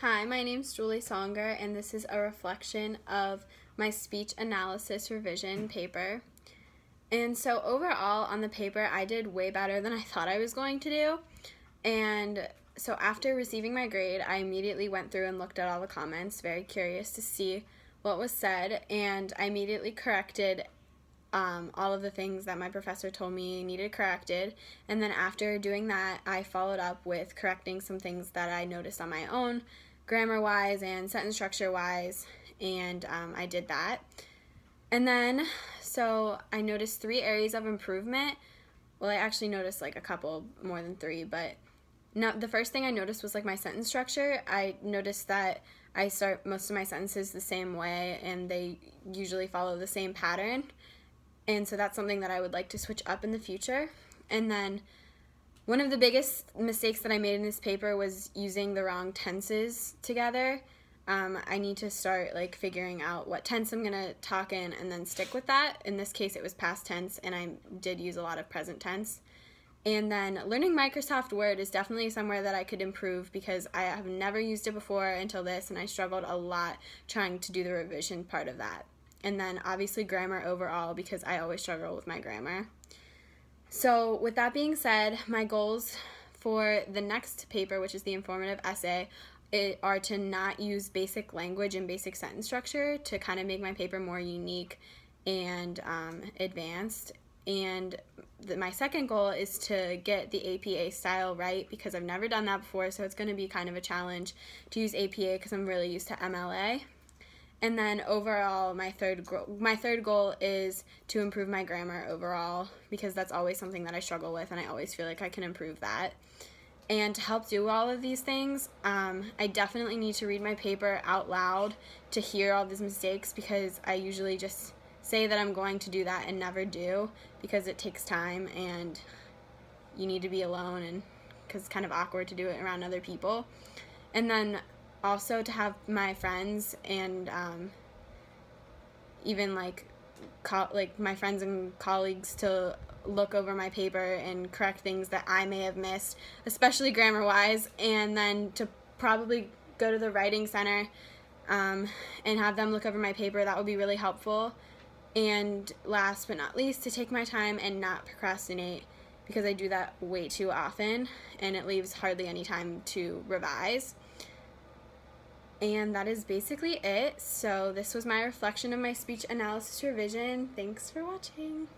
Hi, my name's Julie Songer, and this is a reflection of my speech analysis revision paper. And so overall on the paper, I did way better than I thought I was going to do. And so after receiving my grade, I immediately went through and looked at all the comments, very curious to see what was said, and I immediately corrected all of the things that my professor told me needed corrected. And then after doing that, I followed up with correcting some things that I noticed on my own, grammar-wise and sentence structure-wise, and I did that. And then, so I noticed 3 areas of improvement. Well, I actually noticed like a couple more than 3, but the first thing I noticed was like my sentence structure. I noticed that I start most of my sentences the same way, and they usually follow the same pattern. And so that's something that I would like to switch up in the future. And then one of the biggest mistakes that I made in this paper was using the wrong tenses together. I need to start like figuring out what tense I'm gonna talk in and then stick with that. In this case, it was past tense, and I did use a lot of present tense. And then learning Microsoft Word is definitely somewhere that I could improve because I have never used it before until this, and I struggled a lot trying to do the revision part of that. And then obviously grammar overall, because I always struggle with my grammar. So with that being said, my goals for the next paper, which is the informative essay, are to not use basic language and basic sentence structure to kind of make my paper more unique and advanced. And my second goal is to get the APA style right, because I've never done that before, so it's going to be kind of a challenge to use APA because I'm really used to MLA. And then overall, my third goal is to improve my grammar overall, because that's always something that I struggle with, and I always feel like I can improve that. And to help do all of these things, I definitely need to read my paper out loud to hear all these mistakes, because I usually just say that I'm going to do that and never do, because it takes time and you need to be alone, and because it's kind of awkward to do it around other people. And then also to have my friends and even like my friends and colleagues to look over my paper and correct things that I may have missed, especially grammar-wise, and then to probably go to the writing center and have them look over my paper. That would be really helpful. And last but not least, to take my time and not procrastinate, because I do that way too often and it leaves hardly any time to revise. And that is basically it. So this was my reflection of my speech analysis revision. Thanks for watching.